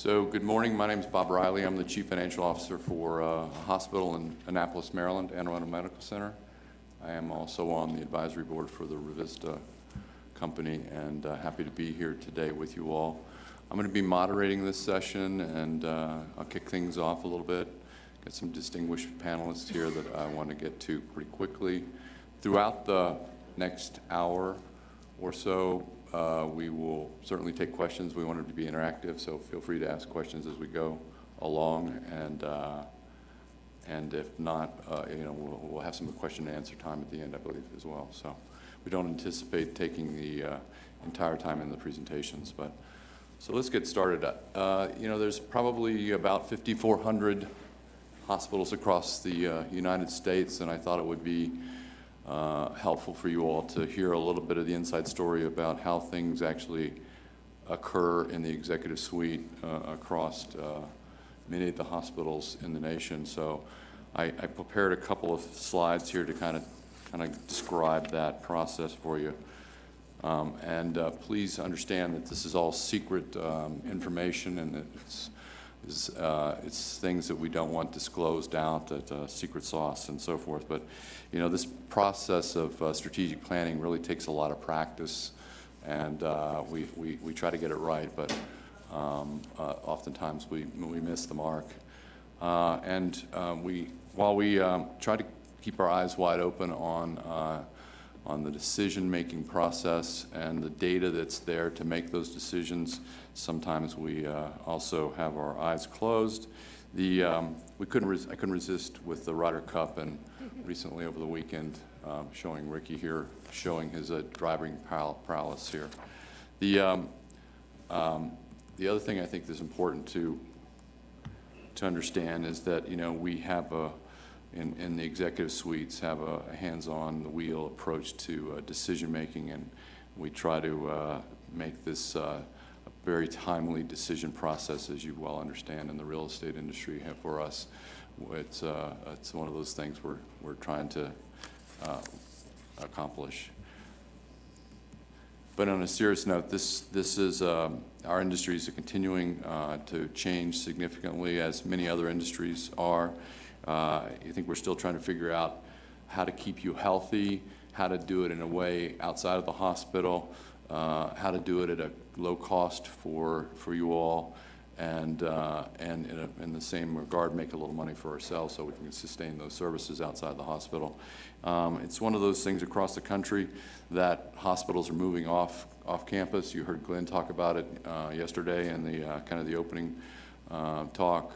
So good morning. My name is Bob Riley. I'm the Chief Financial Officer for a hospital in Annapolis, Maryland, Anne Arundel Medical Center. I am also on the advisory board for the Revista company, and happy to be here today with you all. I'm going to be moderating this session, and I'll kick things off a little bit. Got some distinguished panelists here that I want to get to pretty quickly. Throughout the next hour or so, we will certainly take questions. We want it to be interactive, so feel free to ask questions as we go along. And if not, we'll have some question and answer time at the end, I believe, as well. So we don't anticipate taking the entire time in the presentations. But so let's get started. There's probably about 5,400 hospitals across the United States, and I thought it would be helpful for you all to hear a little bit of the inside story about how things actually occur in the executive suite across many of the hospitals in the nation. So I prepared a couple of slides here to kind of describe that process for you. Please understand that this is all secret information, and it's things that we don't want disclosed out, that secret sauce and so forth. But this process of strategic planning really takes a lot of practice, and we try to get it right, but oftentimes we miss the mark. While we try to keep our eyes wide open on the decision-making process and the data that's there to make those decisions, sometimes we also have our eyes closed. I couldn't resist with the Ryder Cup, and recently over the weekend, showing Ricky here, showing his driving prowess here. The other thing I think that's important to understand is that we have in the executive suites have a hands-on the wheel approach to decision making, and we try to make this a very timely decision process, as you well understand in the real estate industry. For us, it's one of those things we're trying to accomplish. But on a serious note, this is our industries are continuing to change significantly, as many other industries are. I think we're still trying to figure out how to keep you healthy, how to do it in a way outside of the hospital, how to do it at a low cost for you all, and in the same regard, make a little money for ourselves so we can sustain those services outside the hospital. It's one of those things across the country that hospitals are moving off campus. You heard Glenn talk about it yesterday in the kind of the opening talk.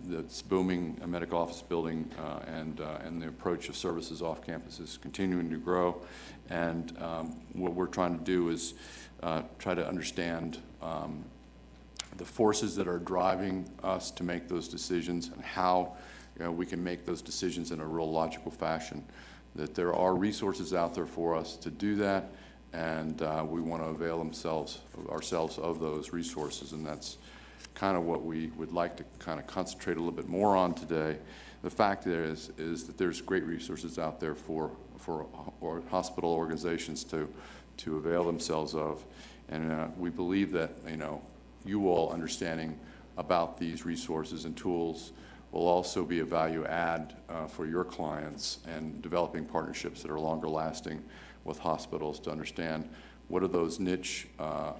That's booming a medical office building, and the approach of services off campus is continuing to grow. And what we're trying to do is try to understand the forces that are driving us to make those decisions, and how we can make those decisions in a real logical fashion. That there are resources out there for us to do that, and we want to avail ourselves of those resources, and that's kind of what we would like to kind of concentrate a little bit more on today. The fact is that there's great resources out there for hospital organizations to avail themselves of, and we believe that you all understanding about these resources and tools will also be a value add for your clients, and developing partnerships that are longer lasting with hospitals to understand what are those niche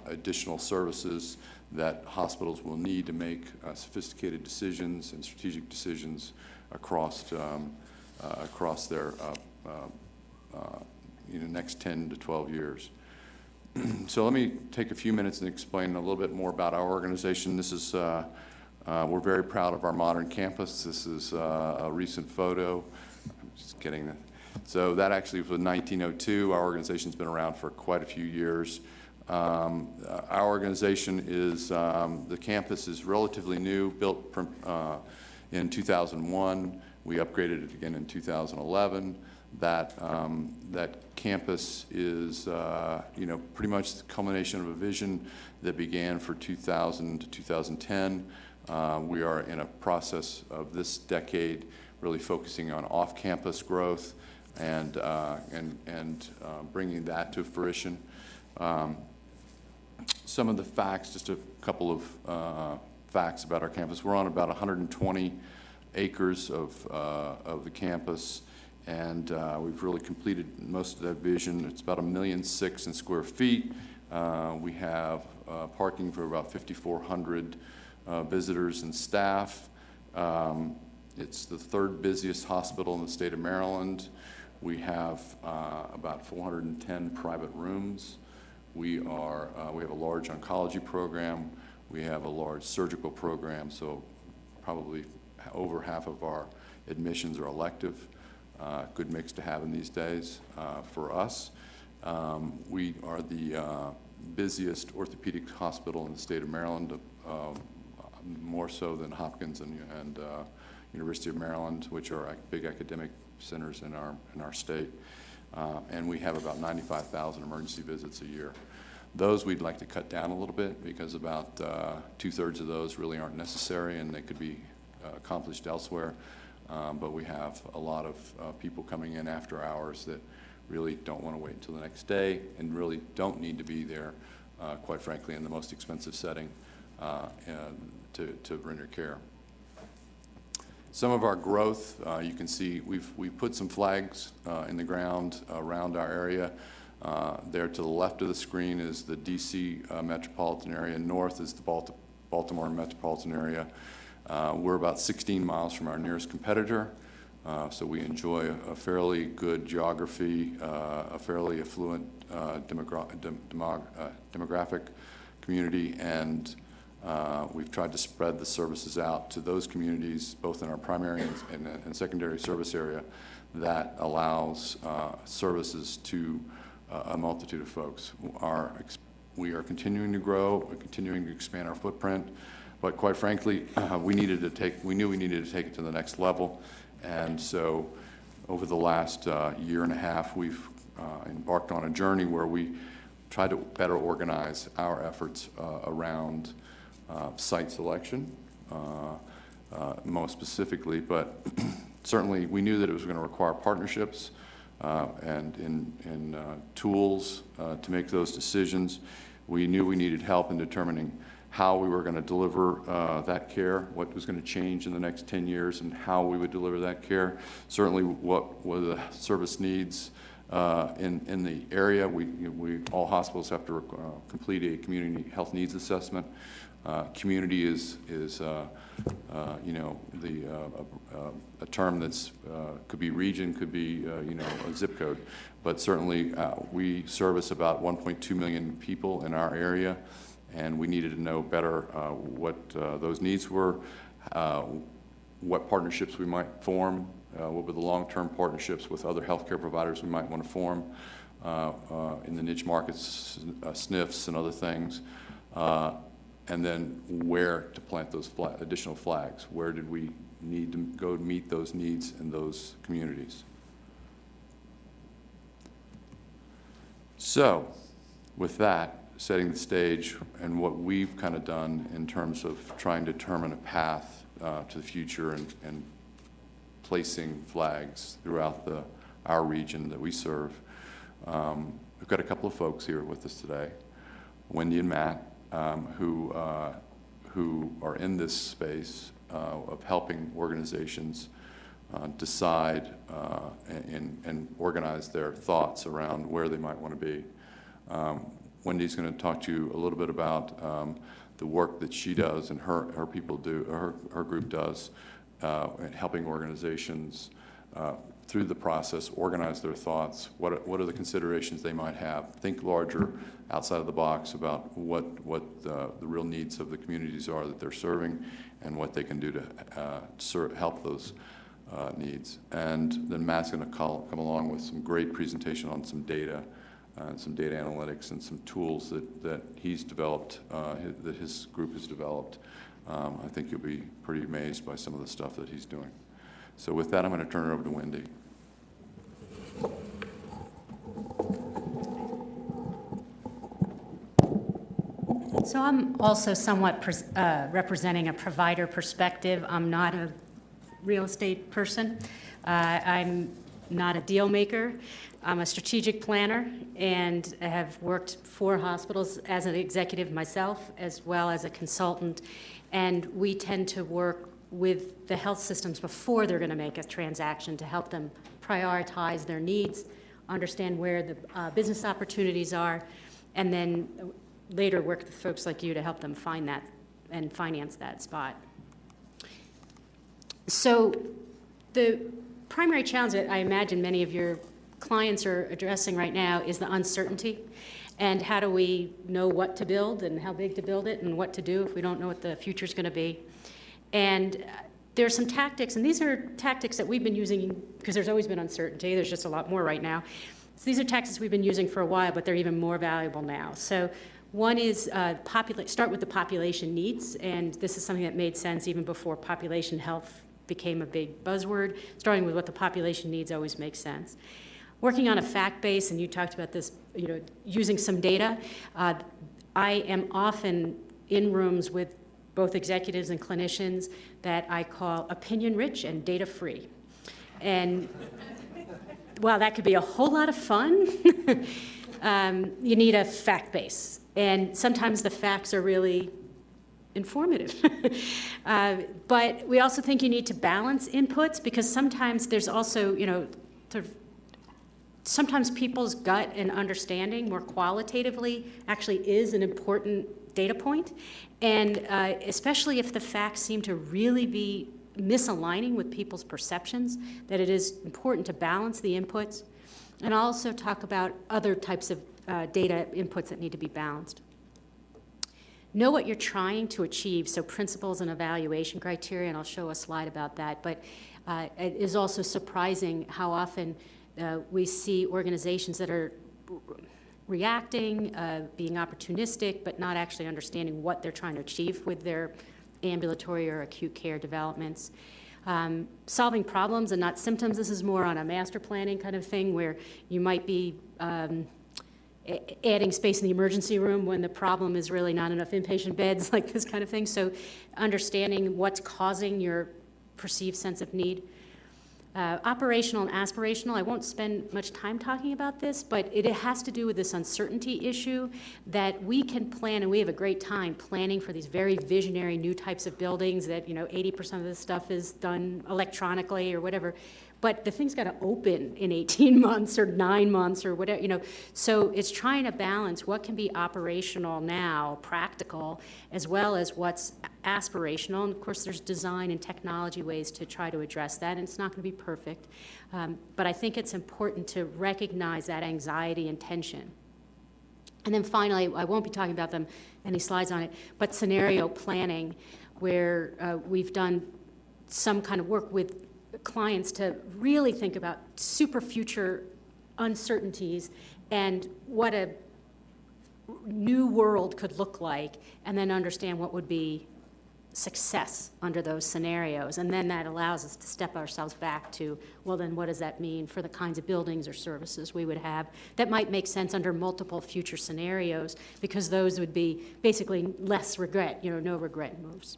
additional services that hospitals will need to make sophisticated decisions and strategic decisions across their next 10 to 12 years. So let me take a few minutes and explain a little bit more about our organization. This is we're very proud of our modern campus. This is a recent photo. I'm just kidding. So that actually was 1902. Our organization's been around for quite a few years. Our organization is, the campus is relatively new, built in 2001. We upgraded it again in 2011. That campus is, pretty much the culmination of a vision that began for 2000 to 2010. We are in a process of this decade really focusing on off-campus growth and bringing that to fruition. some of the facts, just a couple of facts about our campus. We're on about 120 acres of the campus, and we've really completed most of that vision. It's about 1.6 million in square feet. We have parking for about 5,400 visitors and staff. It's the third busiest hospital in the state of Maryland. We have about 410 private rooms. We have a large oncology program. We have a large surgical program, so probably over half of our admissions are elective. Good mix to have in these days for us. We are the busiest orthopedic hospital in the state of Maryland, more so than Hopkins and University of Maryland, which are big academic centers in our state. And we have about 95,000 emergency visits a year. Those we'd like to cut down a little bit because about 2/3 of those really aren't necessary and they could be accomplished elsewhere. But we have a lot of people coming in after hours that really don't want to wait until the next day and really don't need to be there, quite frankly, in the most expensive setting to render care. Some of our growth, you can see we've put some flags in the ground around our area. There to the left of the screen is the DC metropolitan area. North is the Baltimore metropolitan area. We're about 16 miles from our nearest competitor, so we enjoy a fairly good geography, a fairly affluent demographic community, and we've tried to spread the services out to those communities, both in our primary and secondary service area, that allows services to a multitude of folks. We are continuing to grow, we're continuing to expand our footprint, but quite frankly, we knew we needed to take it to the next level, and so over the last year and a half, we've embarked on a journey where we try to better organize our efforts around site selection, most specifically, but certainly we knew that it was going to require partnerships and in tools to make those decisions. We knew we needed help in determining how we were going to deliver that care, what was going to change in the next 10 years, and how we would deliver that care. Certainly, what were the service needs in the area. All hospitals have to complete a community health needs assessment. Community is a term that's could be region, could be a zip code, but certainly we service about 1.2 million people in our area, and we needed to know better what those needs were, what partnerships we might form, what were the long-term partnerships with other healthcare providers we might want to form in the niche markets, SNFs and other things. And then where to plant those additional flags. Where did we need to go to meet those needs in those communities? So, with that, setting the stage and what we've kind of done in terms of trying to determine a path to the future and placing flags throughout our region that we serve. We've got a couple of folks here with us today, Wendy and Matt, who are in this space of helping organizations decide and organize their thoughts around where they might want to be. Wendy's going to talk to you a little bit about the work that she does and her people do, her group does, in helping organizations through the process organize their thoughts. What are the considerations they might have? Think larger, outside of the box, about what the real needs of the communities are that they're serving and what they can do to help those needs. And then Matt's going to come along with some great presentation on some data and some data analytics and some tools that he's developed, that his group has developed. I think you'll be pretty amazed by some of the stuff that he's doing. So with that, I'm going to turn it over to Wendy. So I'm also somewhat representing a provider perspective. I'm not a real estate person. I'm not a deal maker. I'm a strategic planner and have worked for hospitals as an executive myself, as well as a consultant. And we tend to work with the health systems before they're going to make a transaction to help them prioritize their needs, understand where the business opportunities are, and then later work with folks like you to help them find that and finance that spot. So the primary challenge that I imagine many of your clients are addressing right now is the uncertainty. And how do we know what to build and how big to build it and what to do if we don't know what the future's going to be? And there are some tactics, and these are tactics that we've been using because there's always been uncertainty. There's just a lot more right now. So these are tactics we've been using for a while, but they're even more valuable now. So one is start with the population needs, and this is something that made sense even before population health became a big buzzword. Starting with what the population needs always makes sense. Working on a fact base, and you talked about this, using some data. I am often in rooms with both executives and clinicians that I call opinion-rich and data-free. And while that could be a whole lot of fun, you need a fact base. And sometimes the facts are really informative. But we also think you need to balance inputs, because sometimes there's also, sometimes people's gut and understanding more qualitatively actually is an important data point. And especially if the facts seem to really be misaligning with people's perceptions, that it is important to balance the inputs. And I'll also talk about other types of data inputs that need to be balanced. Know what you're trying to achieve, so principles and evaluation criteria, and I'll show a slide about that. But it is also surprising how often we see organizations that are reacting, being opportunistic, but not actually understanding what they're trying to achieve with their ambulatory or acute care developments. Solving problems and not symptoms. This is more on a master planning kind of thing, where you might be adding space in the emergency room when the problem is really not enough inpatient beds, like this kind of thing. So understanding what's causing your perceived sense of need. Operational and aspirational, I won't spend much time talking about this, but it has to do with this uncertainty issue that we can plan, and we have a great time planning for these very visionary new types of buildings that, 80% of this stuff is done electronically or whatever. But the thing's got to open in 18 months or 9 months or whatever, So it's trying to balance what can be operational now, practical, as well as what's aspirational. And of course, there's design and technology ways to try to address that, and it's not going to be perfect. But I think it's important to recognize that anxiety and tension. And then finally, I won't be talking about them, any slides on it, but scenario planning, where we've done some kind of work with clients to really think about super future uncertainties and what a new world could look like, and then understand what would be success under those scenarios. And then that allows us to step ourselves back to, well, then what does that mean for the kinds of buildings or services we would have that might make sense under multiple future scenarios, because those would be basically less regret, no regret moves.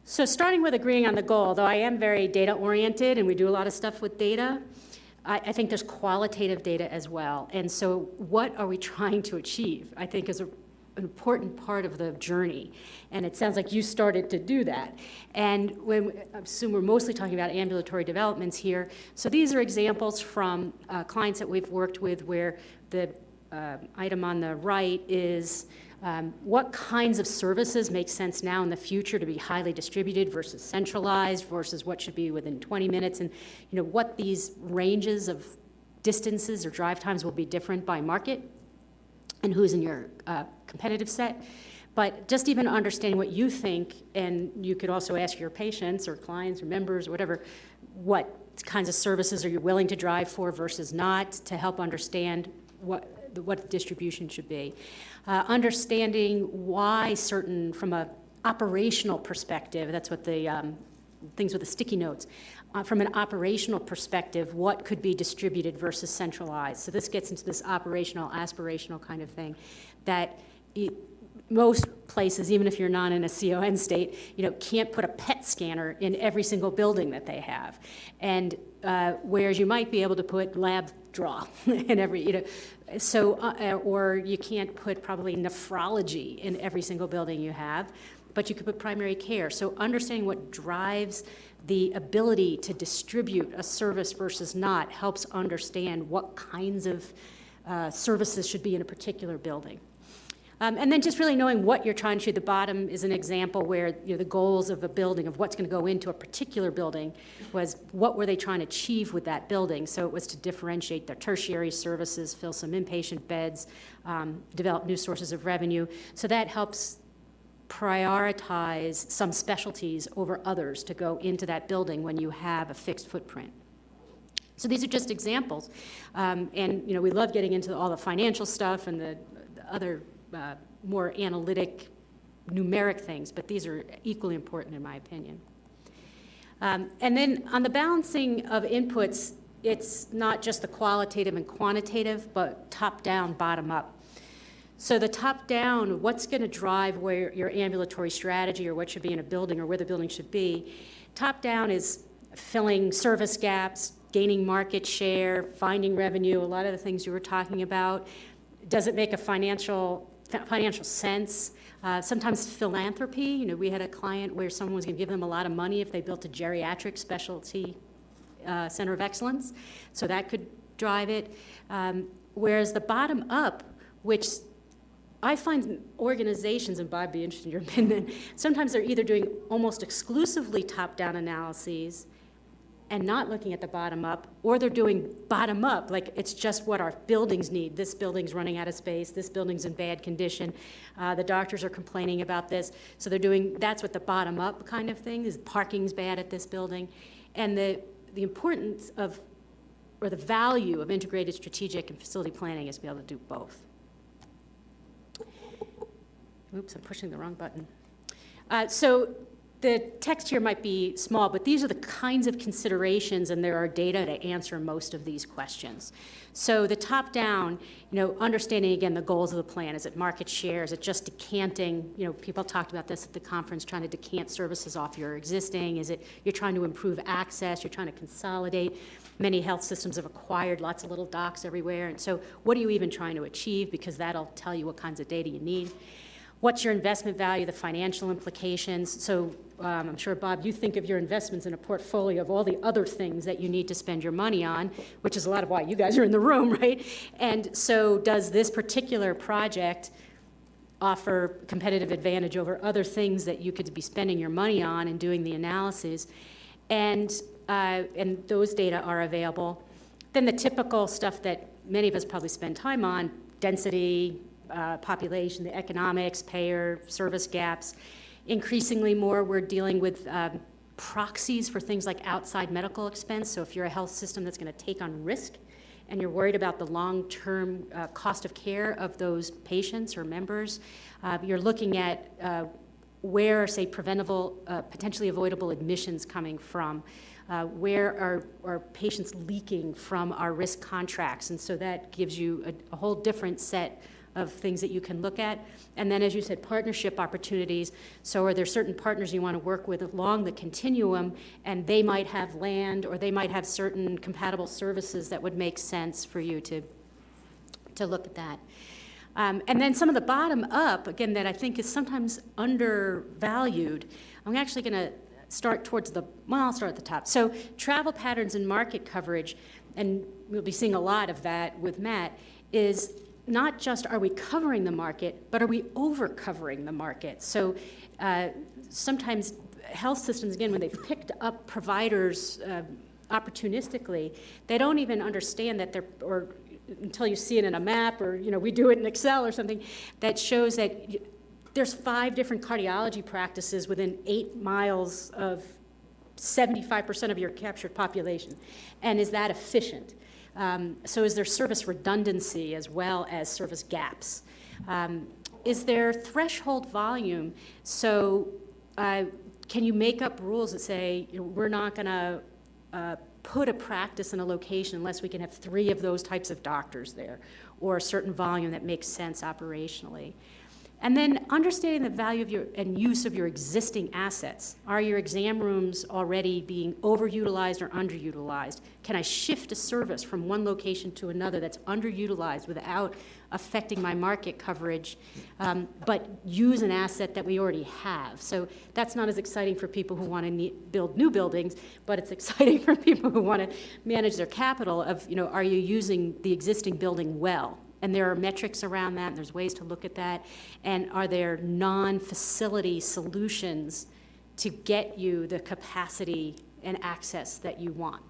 So starting with agreeing on the goal, though I am very data-oriented and we do a lot of stuff with data, I think there's qualitative data as well. And so what are we trying to achieve, I think, is an important part of the journey. And it sounds like you started to do that. And I assume we're mostly talking about ambulatory developments here. So these are examples from clients that we've worked with, where the item on the right is what kinds of services make sense now in the future to be highly distributed versus centralized versus what should be within 20 minutes, and what these ranges of distances or drive times will be different by market and who's in your competitive set. But just even understanding what you think, and you could also ask your patients or clients or members or whatever, what kinds of services are you willing to drive for versus not, to help understand what the distribution should be. Understanding why certain, from an operational perspective, that's what the things with the sticky notes, from an operational perspective, what could be distributed versus centralized. So this gets into this operational, aspirational kind of thing, that most places, even if you're not in a CON state, can't put a PET scanner in every single building that they have. And whereas you might be able to put lab draw in every, or you can't put probably nephrology in every single building you have, but you could put primary care. So understanding what drives the ability to distribute a service versus not helps understand what kinds of services should be in a particular building. And then just really knowing what you're trying to do. The bottom is an example where the goals of a building, of what's going to go into a particular building, was what were they trying to achieve with that building. So it was to differentiate their tertiary services, fill some inpatient beds, develop new sources of revenue. So that helps prioritize some specialties over others to go into that building when you have a fixed footprint. So these are just examples. And we love getting into all the financial stuff and the other more analytic, numeric things, but these are equally important in my opinion. And then on the balancing of inputs, it's not just the qualitative and quantitative, but top-down, bottom-up. So the top-down, what's going to drive where your ambulatory strategy or what should be in a building or where the building should be? Top-down is filling service gaps, gaining market share, finding revenue, a lot of the things you were talking about. Does it make a financial sense? Sometimes philanthropy. We had a client where someone was going to give them a lot of money if they built a geriatric specialty center of excellence. So that could drive it. Whereas the bottom up, which I find organizations, and Bob, be interested in your opinion, sometimes they're either doing almost exclusively top-down analyses and not looking at the bottom up, or they're doing bottom up, like it's just what our buildings need. This building's running out of space, this building's in bad condition, the doctors are complaining about this, so that's what the bottom up kind of thing is. Parking's bad at this building. And the importance of, or the value of integrated strategic and facility planning is to be able to do both. Oops, I'm pushing the wrong button. So the text here might be small, but these are the kinds of considerations, and there are data to answer most of these questions. So the top down, understanding again the goals of the plan. Is it market share? Is it just decanting? People talked about this at the conference, trying to decant services off your existing. Is it you're trying to improve access? You're trying to consolidate. Many health systems have acquired lots of little docs everywhere. And so what are you even trying to achieve? Because that'll tell you what kinds of data you need. What's your investment value, the financial implications? So I'm sure, Bob, you think of your investments in a portfolio of all the other things that you need to spend your money on, which is a lot of why you guys are in the room, right? And so does this particular project offer competitive advantage over other things that you could be spending your money on and doing the analyses? And those data are available. Then the typical stuff that many of us probably spend time on, density, population, the economics, payer, service gaps. Increasingly more, we're dealing with proxies for things like outside medical expense. So if you're a health system that's going to take on risk and you're worried about the long-term cost of care of those patients or members, you're looking at where are, say, preventable, potentially avoidable admissions coming from? Where are patients leaking from our risk contracts? And so that gives you a whole different set of things that you can look at. And then, as you said, partnership opportunities. So are there certain partners you want to work with along the continuum, and they might have land or they might have certain compatible services that would make sense for you to look at that. And then some of the bottom up, again, that I think is sometimes undervalued. I'm actually going to start towards I'll start at the top. So travel patterns and market coverage, and we'll be seeing a lot of that with Matt, is not just are we covering the market, but are we over-covering the market? So sometimes health systems, again, when they've picked up providers opportunistically, they don't even understand that or until you see it in a map, or we do it in Excel or something, that shows that there's 5 different cardiology practices within 8 miles of 75% of your captured population. And is that efficient? So is there service redundancy as well as service gaps? Is there threshold volume? So can you make up rules that say, we're not going to put a practice in a location unless we can have 3 of those types of doctors there, or a certain volume that makes sense operationally? And then understanding the value of your and use of your existing assets. Are your exam rooms already being overutilized or underutilized? Can I shift a service from one location to another that's underutilized without affecting my market coverage, but use an asset that we already have? So that's not as exciting for people who want to build new buildings, but it's exciting for people who want to manage their capital of, are you using the existing building well? And there are metrics around that, and there's ways to look at that. And are there non-facility solutions to get you the capacity and access that you want?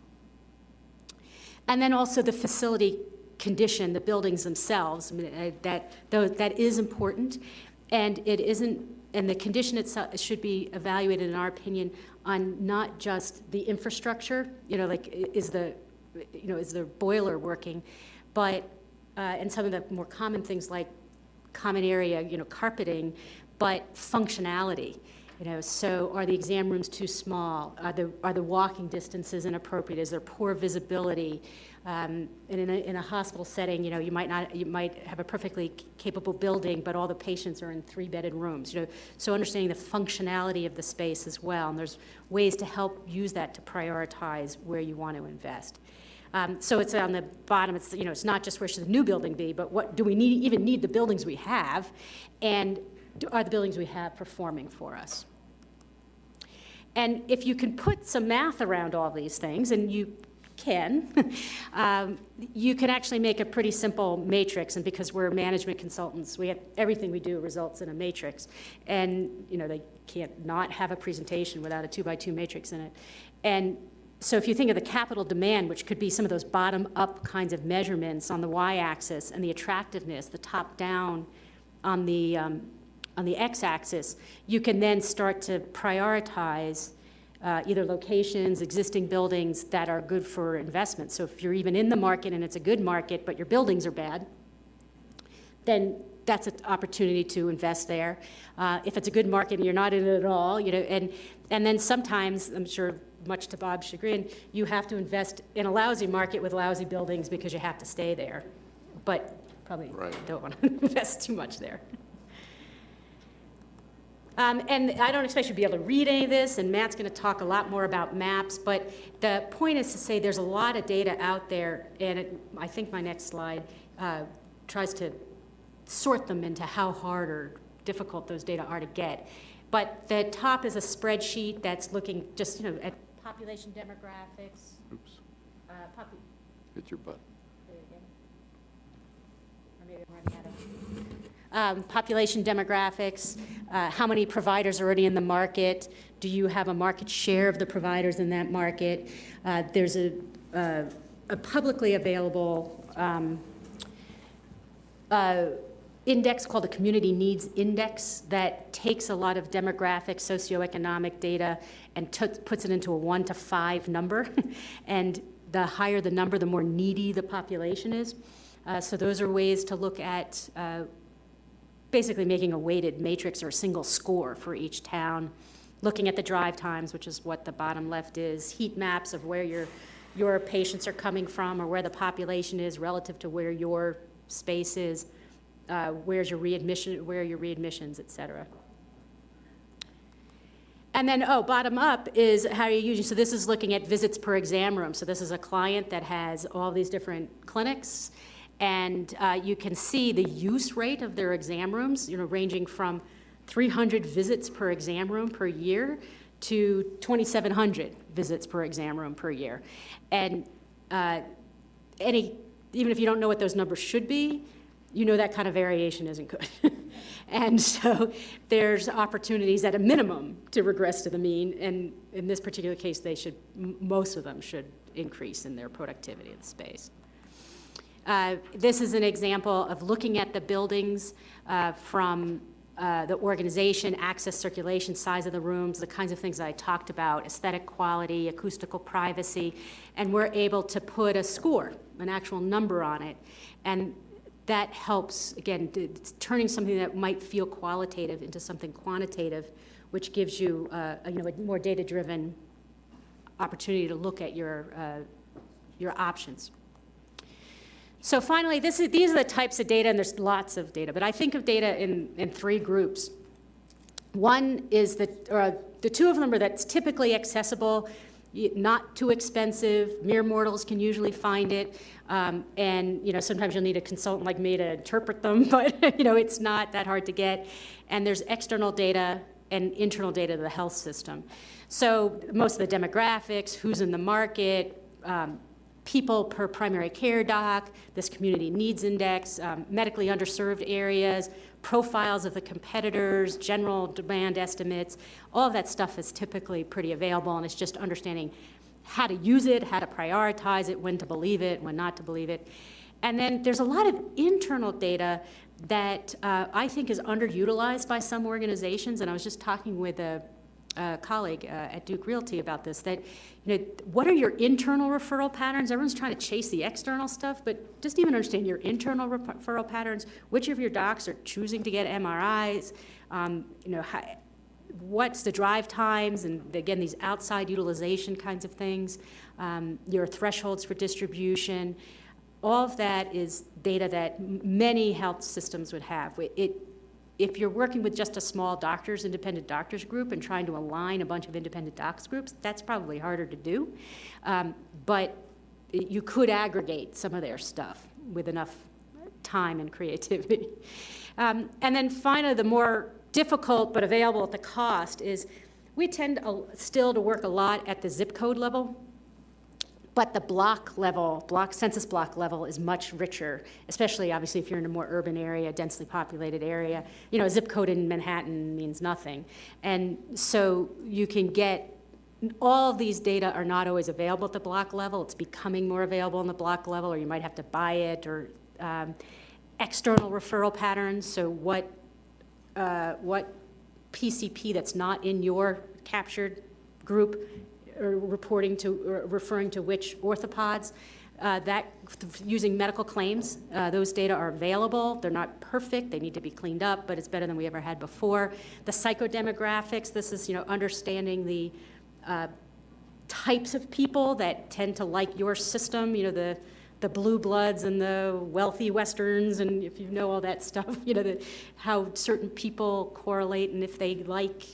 And then also the facility condition, the buildings themselves, that is important. And it isn't, and the condition itself should be evaluated, in our opinion, on not just the infrastructure, is the boiler working, but and some of the more common things like common area, carpeting, but functionality. So are the exam rooms too small? Are the walking distances inappropriate? Is there poor visibility? And in a hospital setting, you might have a perfectly capable building, but all the patients are in 3-bedded rooms. So understanding the functionality of the space as well, and there's ways to help use that to prioritize where you want to invest. So it's on the bottom, it's not just where should the new building be, but what do we even need the buildings we have, and are the buildings we have performing for us? And if you can put some math around all these things, and you can, you can actually make a pretty simple matrix, and because we're management consultants, everything we do results in a matrix, and they can't not have a presentation without a 2x2 matrix in it. And so if you think of the capital demand, which could be some of those bottom-up kinds of measurements on the y-axis, and the attractiveness, the top-down on the x-axis, you can then start to prioritize either locations, existing buildings that are good for investment. So if you're even in the market and it's a good market, but your buildings are bad, then that's an opportunity to invest there. If it's a good market and you're not in it at all, and then sometimes, I'm sure, much to Bob's chagrin, you have to invest in a lousy market with lousy buildings because you have to stay there. But probably don't want to invest too much there. And I don't expect you to be able to read any of this, and Matt's going to talk a lot more about maps, but the point is to say there's a lot of data out there, and I think my next slide tries to sort them into how hard or difficult those data are to get. But the top is a spreadsheet that's looking just at population demographics. Oops. Hit your butt. There you go. Or maybe I'm running out of. Population demographics, how many providers are already in the market? Do you have a market share of the providers in that market? There's a publicly available index called the Community Needs Index that takes a lot of demographic, socioeconomic data and puts it into a 1 to 5 number. And the higher the number, the more needy the population is. So those are ways to look at basically making a weighted matrix or a single score for each town, looking at the drive times, which is what the bottom left is, heat maps of where your patients are coming from or where the population is relative to where your space is, where are your readmissions, et cetera. And then, bottom up is how you're using, so this is looking at visits per exam room. So this is a client that has all these different clinics, and you can see the use rate of their exam rooms, ranging from 300 visits per exam room per year to 2,700 visits per exam room per year. And even if you don't know what those numbers should be, that kind of variation isn't good. And so there's opportunities at a minimum to regress to the mean, and in this particular case, most of them should increase in their productivity of the space. This is an example of looking at the buildings from the organization, access, circulation, size of the rooms, the kinds of things that I talked about, aesthetic quality, acoustical privacy, and we're able to put a score, an actual number on it. And that helps, again, turning something that might feel qualitative into something quantitative, which gives you a more data-driven opportunity to look at your options. So finally, these are the types of data, and there's lots of data, but I think of data in three groups. One is the two of them are that's typically accessible, not too expensive, mere mortals can usually find it, and sometimes you'll need a consultant like me to interpret them, but it's not that hard to get. And there's external data and internal data to the health system. So most of the demographics, who's in the market, people per primary care doc, this community needs index, medically underserved areas, profiles of the competitors, general demand estimates, all of that stuff is typically pretty available, and it's just understanding how to use it, how to prioritize it, when to believe it, when not to believe it. And then there's a lot of internal data that I think is underutilized by some organizations, and I was just talking with a colleague at Duke Realty about this, that what are your internal referral patterns? Everyone's trying to chase the external stuff, but just even understand your internal referral patterns. Which of your docs are choosing to get MRIs? What's the drive times? And again, these outside utilization kinds of things. Your thresholds for distribution. All of that is data that many health systems would have. If you're working with just a small independent doctors group and trying to align a bunch of independent docs groups, that's probably harder to do. But you could aggregate some of their stuff with enough time and creativity. And then finally, the more difficult but available at the cost is we tend still to work a lot at the zip code level. But the census block level is much richer, especially obviously if you're in a more urban area, densely populated area. A zip code in Manhattan means nothing. And so you can get, all of these data are not always available at the block level. It's becoming more available on the block level, or you might have to buy it, or external referral patterns. So what PCP that's not in your captured group or referring to which orthopods, using medical claims, those data are available. They're not perfect, they need to be cleaned up, but it's better than we ever had before. The psychodemographics, this is understanding the types of people that tend to like your system, the blue bloods and the wealthy Westerns, and if you know all that stuff, how certain people correlate, and if they like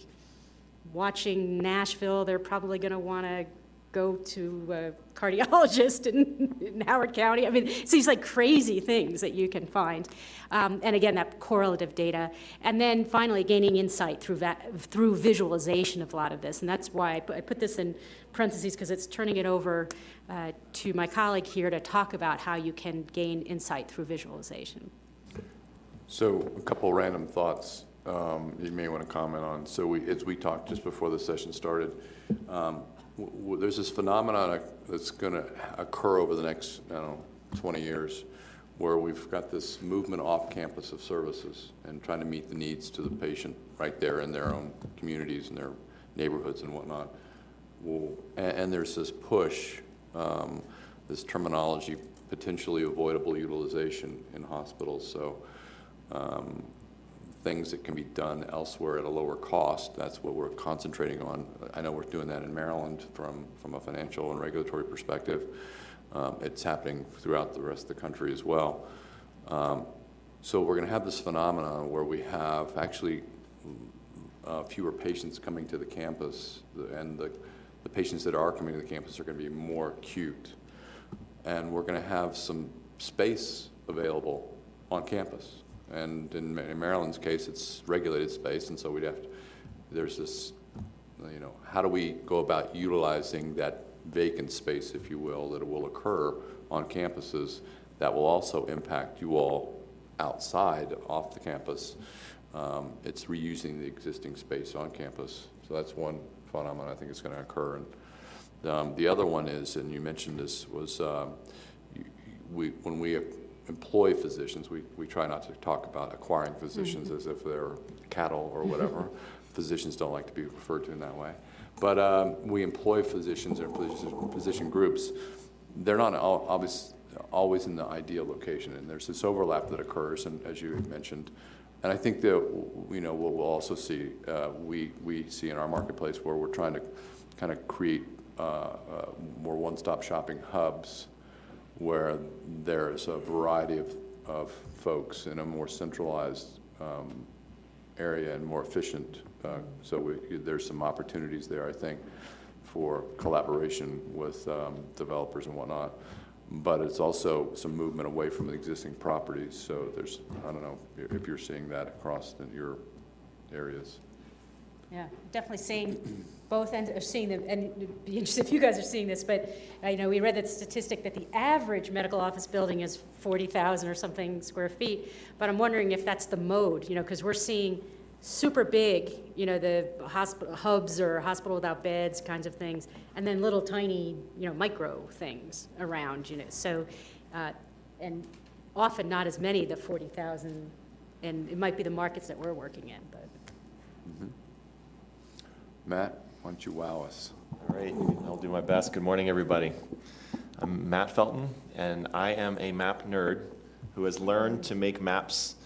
watching Nashville, they're probably going to want to go to a cardiologist in Howard County. I mean, it's these crazy things that you can find. And again, that correlative data. And then finally, gaining insight through visualization of a lot of this. And that's why I put this in parentheses, because it's turning it over to my colleague here to talk about how you can gain insight through visualization. So a couple random thoughts you may want to comment on. So as we talked just before the session started, there's this phenomenon that's going to occur over the next, 20 years, where we've got this movement off campus of services and trying to meet the needs to the patient right there in their own communities and their neighborhoods and whatnot. And there's this push, this terminology, potentially avoidable utilization in hospitals. So things that can be done elsewhere at a lower cost, that's what we're concentrating on. I know we're doing that in Maryland from a financial and regulatory perspective. It's happening throughout the rest of the country as well. So we're going to have this phenomenon where we have actually fewer patients coming to the campus, and the patients that are coming to the campus are going to be more acute. And we're going to have some space available on campus. And in Maryland's case, it's regulated space, and so there's this, how do we go about utilizing that vacant space, if you will, that will occur on campuses that will also impact you all outside, off the campus. It's reusing the existing space on campus. So that's one phenomenon I think is going to occur. And the other one is, and you mentioned this, was when we employ physicians, we try not to talk about acquiring physicians as if they're cattle or whatever. Physicians don't like to be referred to in that way. But we employ physicians or physician groups. They're not always in the ideal location, and there's this overlap that occurs, and as you mentioned. And I think that what we'll also see, we see in our marketplace where we're trying to kind of create more one-stop shopping hubs where there's a variety of folks in a more centralized area and more efficient. So there's some opportunities there, I think, for collaboration with developers and whatnot. But it's also some movement away from the existing properties. So there's, I don't know if you're seeing that across your areas. Yeah, definitely seeing both ends, or seeing them, and it'd be interesting if you guys are seeing this, but we read that statistic that the average medical office building is 40,000 or something square feet, but I'm wondering if that's the mode, because we're seeing super big, the hospital hubs or hospital without beds kinds of things, and then little tiny, micro things around, so, and often not as many, the 40,000, and it might be the markets that we're working in, but. Mm-hmm. Matt, why don't you wow us? All right, I'll do my best. Good morning, everybody. I'm Matt Felton, and I am a map nerd who has learned to make maps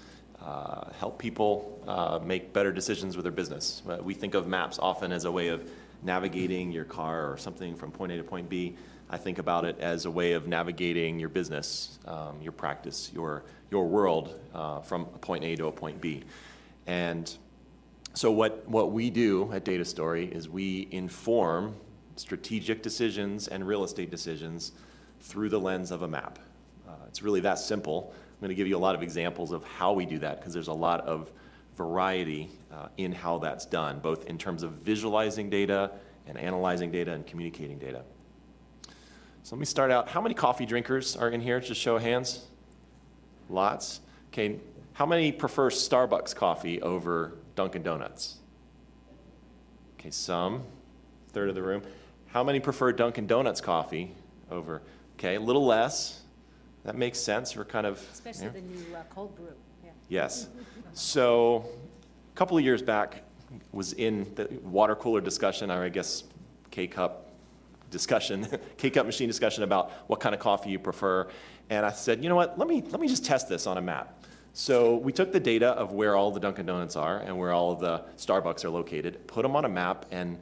help people make better decisions with their business. We think of maps often as a way of navigating your car or something from point A to point B. I think about it as a way of navigating your business, your practice, your world from a point A to a point B. And so what we do at Data Story is we inform strategic decisions and real estate decisions through the lens of a map. It's really that simple. I'm going to give you a lot of examples of how we do that because there's a lot of variety in how that's done, both in terms of visualizing data and analyzing data and communicating data. So let me start out. How many coffee drinkers are in here? Just show of hands. Lots. Okay. How many prefer Starbucks coffee over Dunkin' Donuts? Okay, some, third of the room. How many prefer Dunkin' Donuts coffee over, okay, a little less. That makes sense. We're kind of, especially the new cold brew. Yeah. Yes. So a couple of years back was in the water cooler discussion, or I guess K-cup discussion, K-cup machine discussion about what kind of coffee you prefer. And I said, you know what, let me just test this on a map. So we took the data of where all the Dunkin' Donuts are and where all of the Starbucks are located, put them on a map, and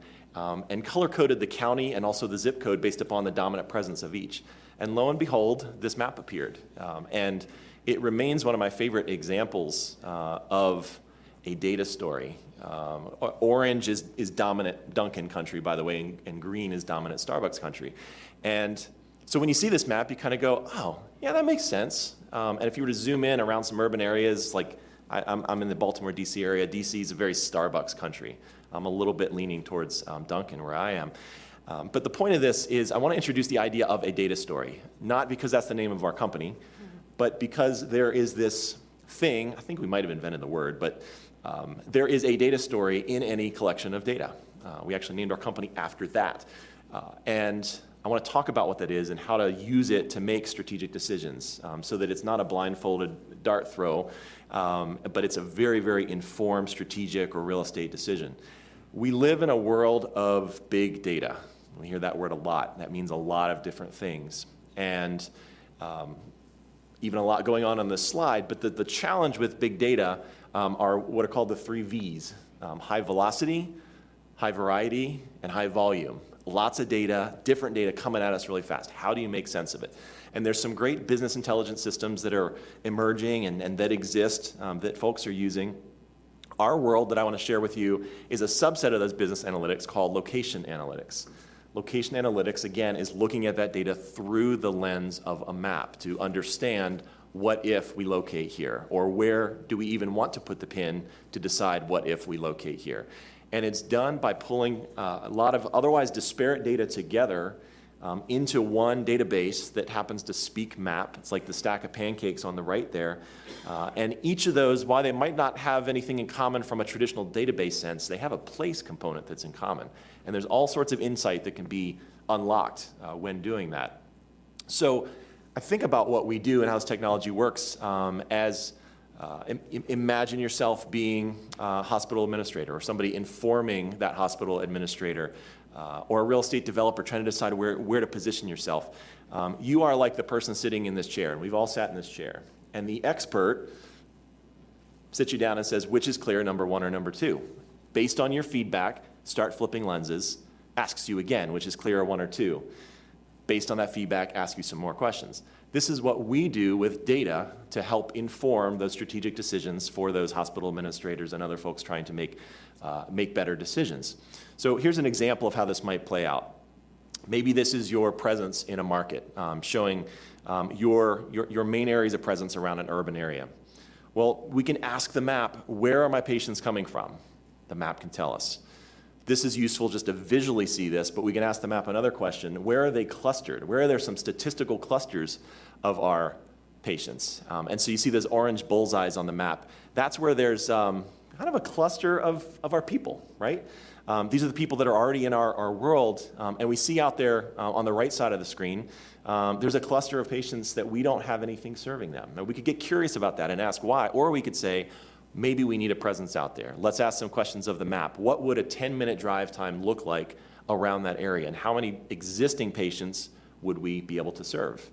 color-coded the county and also the zip code based upon the dominant presence of each. And lo and behold, this map appeared. And it remains one of my favorite examples of a data story. Orange is dominant Dunkin' country, by the way, and green is dominant Starbucks country. And so when you see this map, you kind of go, oh, yeah, that makes sense. And if you were to zoom in around some urban areas, like I'm in the Baltimore, D.C. area. D.C. is a very Starbucks country. I'm a little bit leaning towards Dunkin' where I am. But the point of this is I want to introduce the idea of a data story, not because that's the name of our company, but because there is this thing, I think we might have invented the word, but there is a data story in any collection of data. We actually named our company after that. And I want to talk about what that is and how to use it to make strategic decisions so that it's not a blindfolded dart throw, but it's a very, very informed strategic or real estate decision. We live in a world of big data. We hear that word a lot. That means a lot of different things. And even a lot going on this slide, but the challenge with big data are what are called the 3 V's, high velocity, high variety, and high volume. Lots of data, different data coming at us really fast. How do you make sense of it? And there's some great business intelligence systems that are emerging and that exist that folks are using. Our world that I want to share with you is a subset of those business analytics called location analytics. Location analytics, again, is looking at that data through the lens of a map to understand what if we locate here, or where do we even want to put the pin to decide what if we locate here. And it's done by pulling a lot of otherwise disparate data together into one database that happens to speak map. It's like the stack of pancakes on the right there. And each of those, while they might not have anything in common from a traditional database sense, they have a place component that's in common. And there's all sorts of insight that can be unlocked when doing that. So I think about what we do and how this technology works as imagine yourself being a hospital administrator or somebody informing that hospital administrator or a real estate developer trying to decide where to position yourself. You are like the person sitting in this chair, and we've all sat in this chair. And the expert sits you down and says, which is clear, number 1 or number 2? Based on your feedback, start flipping lenses, asks you again, which is clear, 1 or 2. based on that feedback, ask you some more questions. This is what we do with data to help inform those strategic decisions for those hospital administrators and other folks trying to make better decisions. So here's an example of how this might play out. Maybe this is your presence in a market, showing your main areas of presence around an urban area. Well, we can ask the map, where are my patients coming from? The map can tell us. This is useful just to visually see this, but we can ask the map another question. Where are they clustered? Where are there some statistical clusters of our patients? And so you see those orange bullseyes on the map. That's where there's kind of a cluster of our people, right? These are the people that are already in our world, and we see out there on the right side of the screen, there's a cluster of patients that we don't have anything serving them. Now, we could get curious about that and ask why, or we could say, maybe we need a presence out there. Let's ask some questions of the map. What would a 10-minute drive time look like around that area, and how many existing patients would we be able to serve?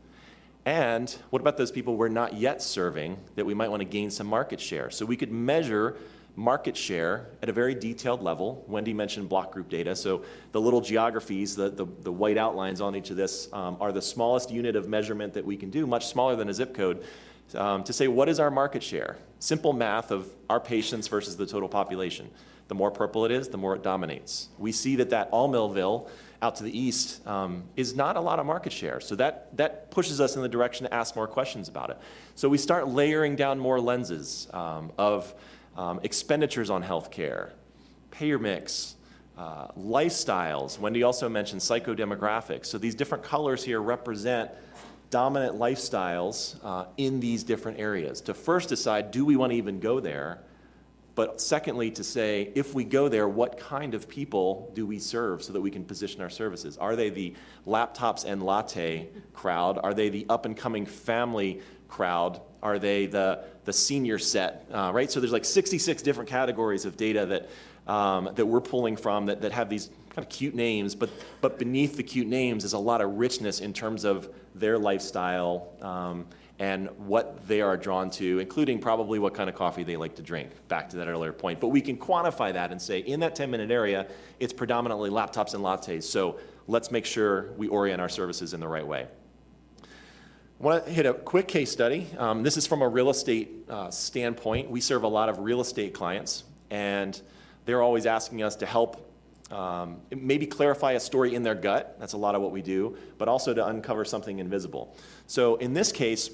And what about those people we're not yet serving that we might want to gain some market share? So we could measure market share at a very detailed level. Wendy mentioned block group data. So the little geographies, the white outlines on each of this are the smallest unit of measurement that we can do, much smaller than a zip code, to say what is our market share? Simple math of our patients versus the total population. The more purple it is, the more it dominates. We see that all Millville out to the east is not a lot of market share. So that pushes us in the direction to ask more questions about it. So we start layering down more lenses of expenditures on healthcare, payer mix, lifestyles. Wendy also mentioned psychodemographics. So these different colors here represent dominant lifestyles in these different areas. To first decide, do we want to even go there? But secondly, to say, if we go there, what kind of people do we serve so that we can position our services? Are they the laptops and latte crowd? Are they the up-and-coming family crowd? Are they the senior set, right? So there's like 66 different categories of data that we're pulling from that have these kind of cute names, but beneath the cute names is a lot of richness in terms of their lifestyle and what they are drawn to, including probably what kind of coffee they like to drink, back to that earlier point. But we can quantify that and say, in that 10-minute area, it's predominantly laptops and lattes, so let's make sure we orient our services in the right way. I want to hit a quick case study. This is from a real estate standpoint. We serve a lot of real estate clients, and they're always asking us to help maybe clarify a story in their gut. That's a lot of what we do, but also to uncover something invisible. So in this case,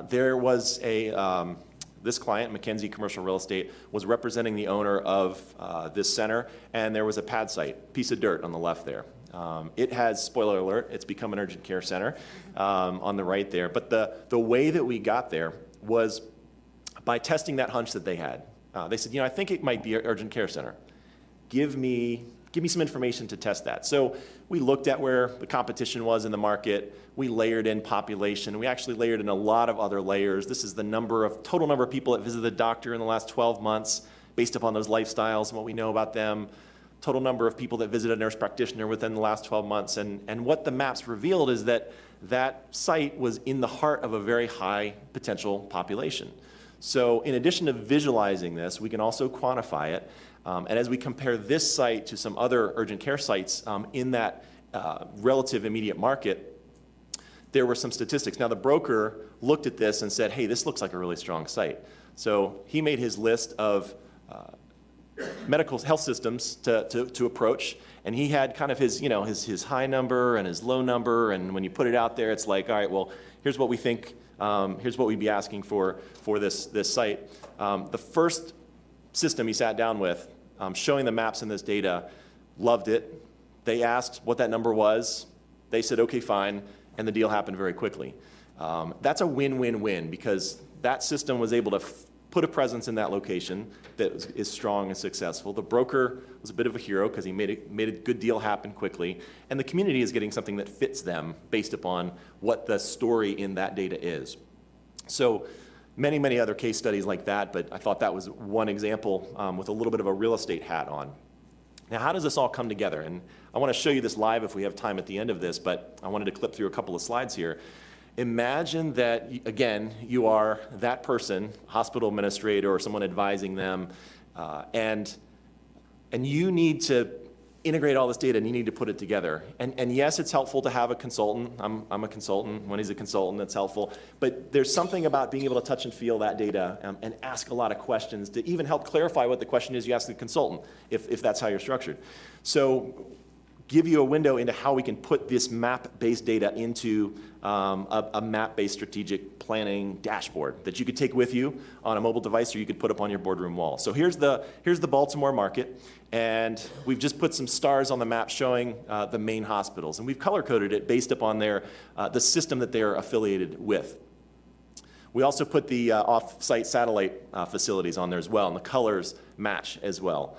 there was this client, McKenzie Commercial Real Estate, was representing the owner of this center, and there was a pad site, piece of dirt on the left there. It has, spoiler alert, it's become an urgent care center on the right there. But the way that we got there was by testing that hunch that they had. They said, I think it might be an urgent care center. Give me some information to test that. So we looked at where the competition was in the market. We layered in population. We actually layered in a lot of other layers. This is the total number of people that visited the doctor in the last 12 months based upon those lifestyles and what we know about them. Total number of people that visited a nurse practitioner within the last 12 months. And what the maps revealed is that site was in the heart of a very high potential population. So in addition to visualizing this, we can also quantify it. And as we compare this site to some other urgent care sites in that relative immediate market, there were some statistics. Now, the broker looked at this and said, hey, this looks like a really strong site. So he made his list of medical health systems to approach, and he had kind of his high number and his low number, and when you put it out there, it's like, all right, well, here's what we think, here's what we'd be asking for this site. The first system he sat down with, showing the maps and this data, loved it. They asked what that number was. They said, okay, fine, and the deal happened very quickly. That's a win-win-win because that system was able to put a presence in that location that is strong and successful. The broker was a bit of a hero because he made a good deal happen quickly, and the community is getting something that fits them based upon what the story in that data is. So many, many other case studies like that, but I thought that was one example with a little bit of a real estate hat on. Now, how does this all come together? And I want to show you this live if we have time at the end of this, but I wanted to clip through a couple of slides here. Imagine that, again, you are that person, hospital administrator or someone advising them, and you need to integrate all this data and you need to put it together. And yes, it's helpful to have a consultant. I'm a consultant. When he's a consultant, that's helpful. But there's something about being able to touch and feel that data and ask a lot of questions to even help clarify what the question is you ask the consultant, if that's how you're structured. So give you a window into how we can put this map-based data into a map-based strategic planning dashboard that you could take with you on a mobile device or you could put up on your boardroom wall. So here's the Baltimore market, and we've just put some stars on the map showing the main hospitals, and we've color-coded it based upon the system that they're affiliated with. We also put the off-site satellite facilities on there as well, and the colors match as well.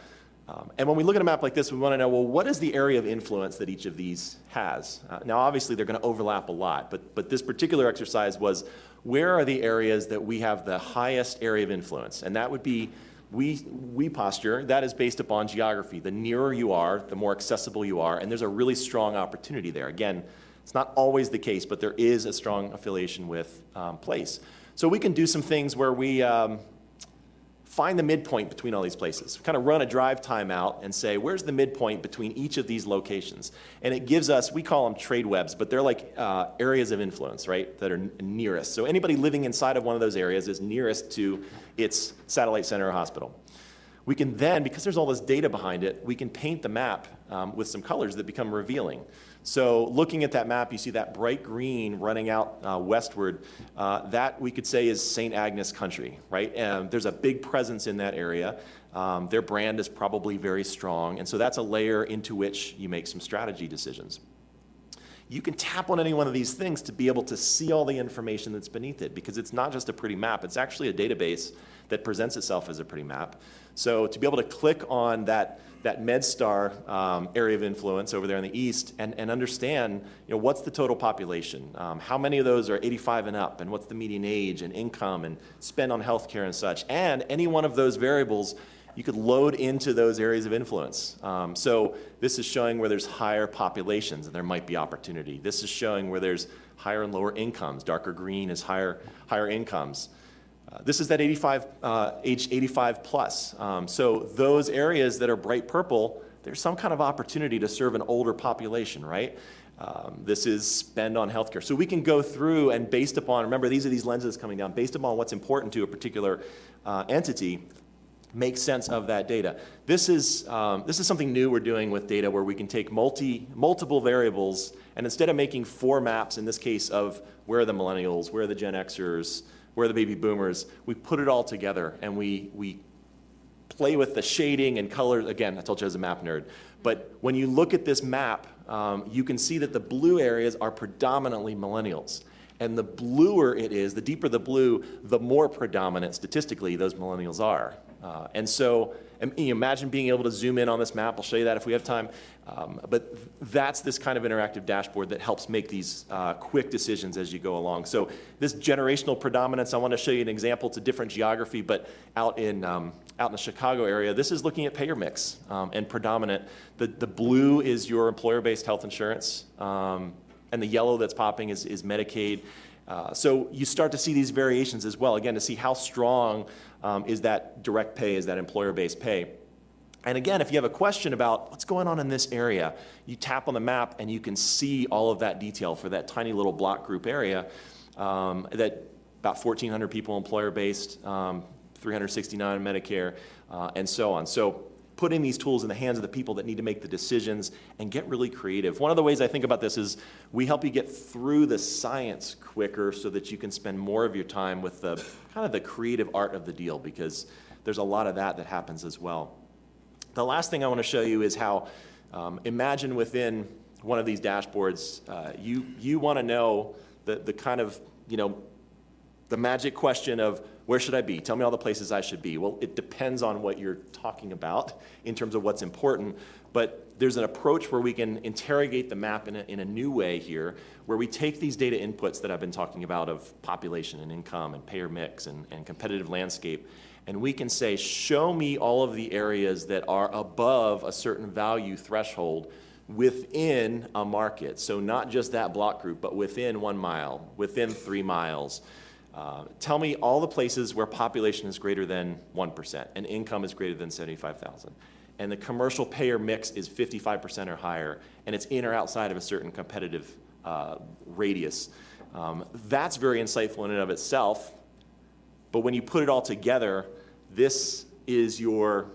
And when we look at a map like this, we want to know, well, what is the area of influence that each of these has? Now, obviously, they're going to overlap a lot, but this particular exercise was, where are the areas that we have the highest area of influence? And that would be, we posture, that is based upon geography. The nearer you are, the more accessible you are, and there's a really strong opportunity there. Again, it's not always the case, but there is a strong affiliation with place. So we can do some things where we find the midpoint between all these places. Kind of run a drive time out and say, where's the midpoint between each of these locations? And it gives us, we call them trade webs, but they're like areas of influence, right, that are nearest. So anybody living inside of one of those areas is nearest to its satellite center or hospital. We can then, because there's all this data behind it, we can paint the map with some colors that become revealing. So looking at that map, you see that bright green running out westward. That we could say is St. Agnes country, right? There's a big presence in that area. Their brand is probably very strong. And so that's a layer into which you make some strategy decisions. You can tap on any one of these things to be able to see all the information that's beneath it, because it's not just a pretty map. It's actually a database that presents itself as a pretty map. So to be able to click on that MedStar area of influence over there in the east and understand, what's the total population? How many of those are 85 and up? And what's the median age and income and spend on healthcare and such? And any one of those variables you could load into those areas of influence. So this is showing where there's higher populations and there might be opportunity. This is showing where there's higher and lower incomes. Darker green is higher incomes. This is that age 85 plus. So those areas that are bright purple, there's some kind of opportunity to serve an older population, right? This is spend on healthcare. So we can go through and based upon, remember these are these lenses coming down, based upon what's important to a particular entity, make sense of that data. This is something new we're doing with data where we can take multiple variables, and instead of making 4 maps, in this case of where are the millennials, where are the Gen Xers, where are the baby boomers, we put it all together and we play with the shading and colors. Again, I told you I was a map nerd. But when you look at this map, you can see that the blue areas are predominantly millennials. And the bluer it is, the deeper the blue, the more predominant statistically those millennials are. And so imagine being able to zoom in on this map. I'll show you that if we have time. But that's this kind of interactive dashboard that helps make these quick decisions as you go along. So this generational predominance, I want to show you an example. It's a different geography, but out in the Chicago area, this is looking at payer mix and predominant. The blue is your employer-based health insurance, and the yellow that's popping is Medicaid. So you start to see these variations as well, again, to see how strong is that direct pay, is that employer-based pay. And again, if you have a question about what's going on in this area, you tap on the map and you can see all of that detail for that tiny little block group area, that about 1,400 people employer-based, 369 Medicare, and so on. So putting these tools in the hands of the people that need to make the decisions and get really creative. One of the ways I think about this is we help you get through the science quicker so that you can spend more of your time with the kind of the creative art of the deal, because there's a lot of that happens as well. The last thing I want to show you is how, imagine within one of these dashboards, you want to know the kind of, the magic question of where should I be? Tell me all the places I should be. Well, it depends on what you're talking about in terms of what's important, but there's an approach where we can interrogate the map in a new way here, where we take these data inputs that I've been talking about of population and income and payer mix and competitive landscape, and we can say, show me all of the areas that are above a certain value threshold within a market. So not just that block group, but within 1 mile, within 3 miles. Tell me all the places where population is greater than 1% and income is greater than 75,000. and the commercial payer mix is 55% or higher, and it's in or outside of a certain competitive radius. That's very insightful in and of itself, but when you put it all together, this is your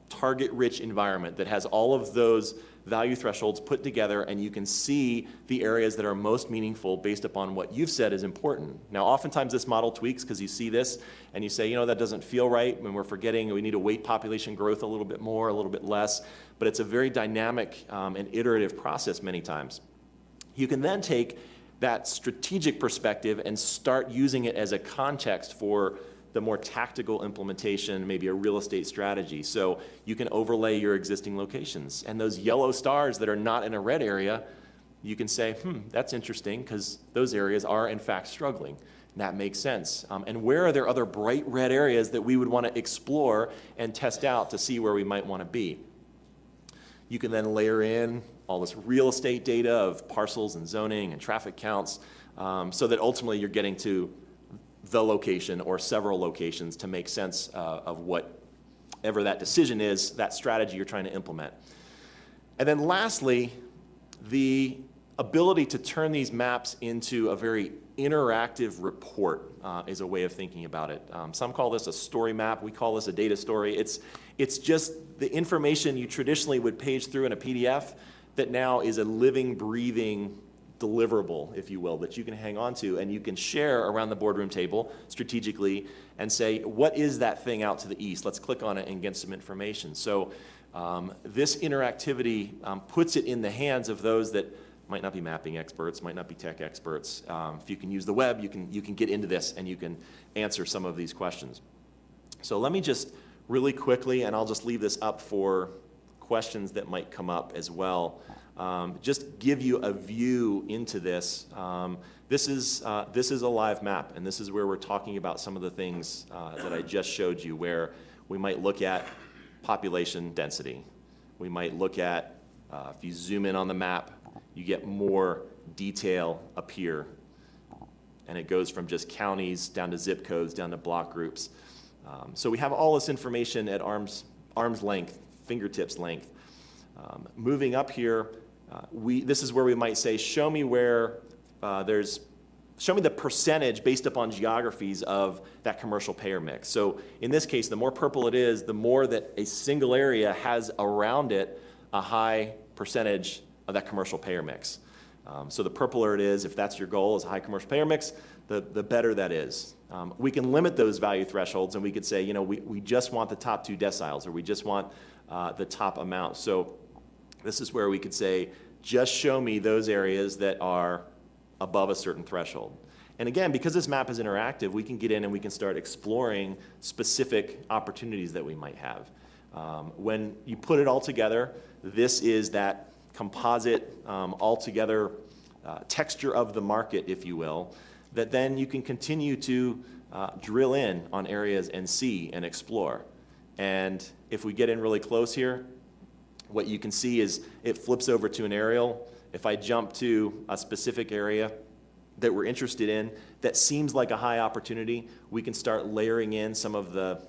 target-rich environment that has all of those value thresholds put together, and you can see the areas that are most meaningful based upon what you've said is important. Now, oftentimes this model tweaks because you see this and you say, you know, that doesn't feel right when we're forgetting we need to weight population growth a little bit more, a little bit less, but it's a very dynamic and iterative process many times. You can then take that strategic perspective and start using it as a context for the more tactical implementation, maybe a real estate strategy. So you can overlay your existing locations. And those yellow stars that are not in a red area, you can say, that's interesting because those areas are in fact struggling. And that makes sense. And where are there other bright red areas that we would want to explore and test out to see where we might want to be? You can then layer in all this real estate data of parcels and zoning and traffic counts so that ultimately you're getting to the location or several locations to make sense of whatever that decision is, that strategy you're trying to implement. And then lastly, the ability to turn these maps into a very interactive report is a way of thinking about it. Some call this a story map. We call this a data story. It's just the information you traditionally would page through in a PDF that now is a living, breathing deliverable, if you will, that you can hang on to and you can share around the boardroom table strategically and say, what is that thing out to the east? Let's click on it and get some information. So this interactivity puts it in the hands of those that might not be mapping experts, might not be tech experts. If you can use the web, you can get into this and you can answer some of these questions. So let me just really quickly, and I'll just leave this up for questions that might come up as well. Just give you a view into this. This is a live map, and this is where we're talking about some of the things that I just showed you, where we might look at population density. We might look at, if you zoom in on the map, you get more detail up here, and it goes from just counties down to zip codes, down to block groups. So we have all this information at arm's length, fingertips length. Moving up here, this is where we might say, show me where show me the percentage based upon geographies of that commercial payer mix. So in this case, the more purple it is, the more that a single area has around it a high percentage of that commercial payer mix. So the purpler it is, if that's your goal, is a high commercial payer mix, the better that is. We can limit those value thresholds and we could say, you know, we just want the top 2 deciles, or we just want the top amount. So this is where we could say, just show me those areas that are above a certain threshold. And again, because this map is interactive, we can get in and we can start exploring specific opportunities that we might have. When you put it all together, this is that composite, altogether texture of the market, if you will, that then you can continue to drill in on areas and see and explore. And if we get in really close here, what you can see is it flips over to an aerial. If I jump to a specific area that we're interested in that seems like a high opportunity, we can start layering in some of the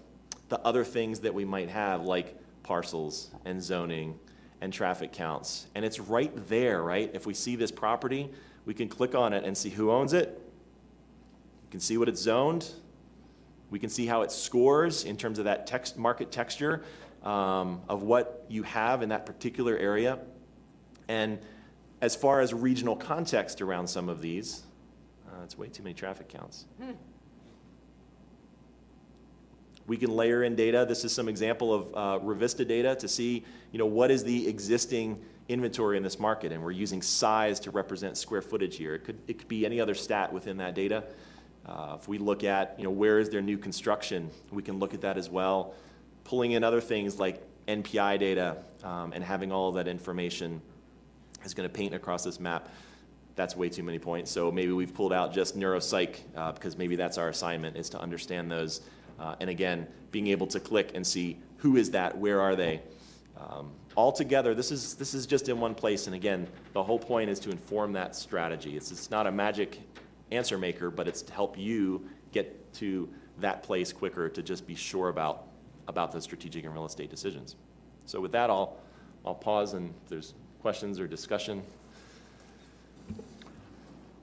other things that we might have, like parcels and zoning and traffic counts. And it's right there, right? If we see this property, we can click on it and see who owns it. We can see what it's zoned. We can see how it scores in terms of that market texture of what you have in that particular area. And as far as regional context around some of these, it's way too many traffic counts. We can layer in data. This is some example of Revista data to see, you know, what is the existing inventory in this market, and we're using size to represent square footage here. It could be any other stat within that data. If we look at, you know, where is there new construction, we can look at that as well. Pulling in other things like NPI data and having all of that information is going to paint across this map. That's way too many points. So maybe we've pulled out just neuropsych because maybe that's our assignment, is to understand those. And again, being able to click and see who is that, where are they. All together, this is just in one place. And again, the whole point is to inform that strategy. It's not a magic answer maker, but it's to help you get to that place quicker, to just be sure about the strategic and real estate decisions. So with that, I'll pause, and if there's questions or discussion.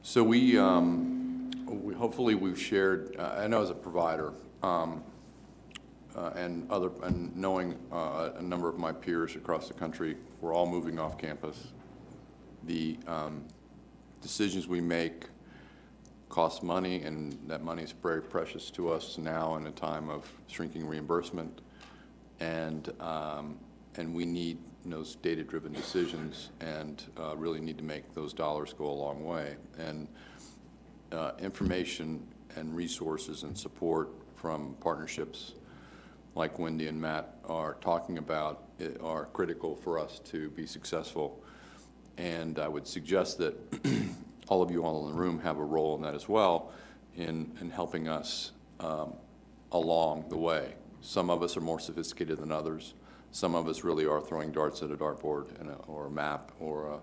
So we hopefully we've shared, I know as a provider, and knowing a number of my peers across the country, we're all moving off campus. The decisions we make cost money, and that money is very precious to us now in a time of shrinking reimbursement, and we need those data-driven decisions, and really need to make those dollars go a long way. And information and resources and support from partnerships like Wendy and Matt are talking about are critical for us to be successful. And I would suggest that all of you all in the room have a role in that as well, in helping us along the way. Some of us are more sophisticated than others. Some of us really are throwing darts at a dartboard or a map, or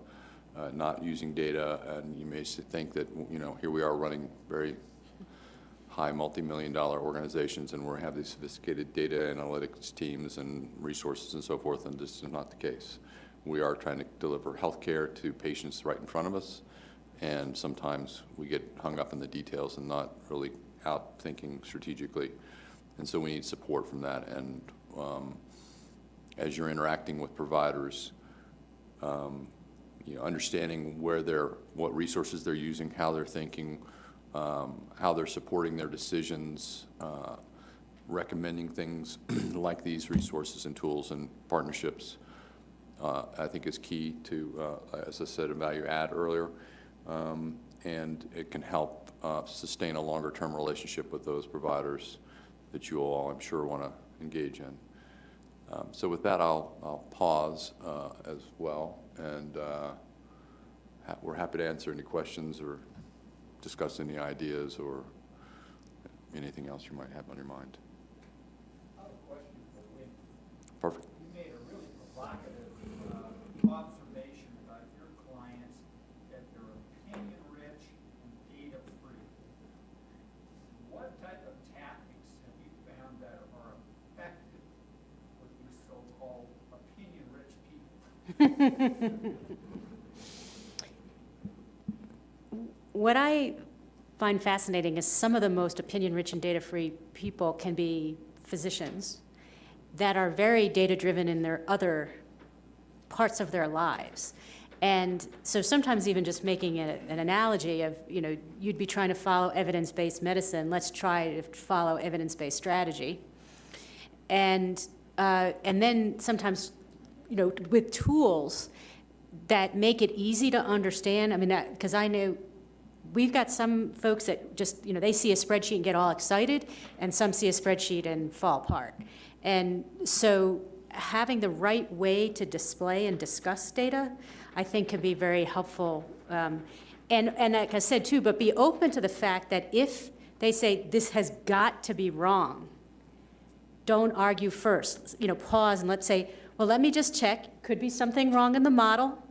not using data, and you may think that, here we are running very high multi-million-dollar organizations, and we have these sophisticated data analytics teams and resources and so forth, and this is not the case. We are trying to deliver health care to patients right in front of us, and sometimes we get hung up in the details and not really out thinking strategically, and so we need support from that. And as you're interacting with providers, understanding what resources they're using, how they're thinking, how they're supporting their decisions, recommending things like these resources and tools and partnerships, I think is key to, as I said, a value add earlier, and it can help sustain a longer-term relationship with those providers that you all, I'm sure, want to engage in. So with that, I'll pause as well, and we're happy to answer any questions or discuss any ideas or anything else you might have on your mind. I have a question for Wendy. Perfect. You made a really provocative observation about your clients, that they're opinion-rich and data-free. What type of tactics have you found that are effective with these so-called opinion-rich people? What I find fascinating is some of the most opinion-rich and data-free people can be physicians that are very data-driven in their other parts of their lives. And so sometimes even just making an analogy of, you'd be trying to follow evidence-based medicine, let's try to follow evidence-based strategy. And then sometimes, with tools that make it easy to understand. I mean, because I know we've got some folks that just, they see a spreadsheet and get all excited, and some see a spreadsheet and fall apart. And so having the right way to display and discuss data, I think, can be very helpful. And like I said, too, but be open to the fact that if they say this has got to be wrong, don't argue first. Pause and let's say, well, let me just check. Could be something wrong in the model.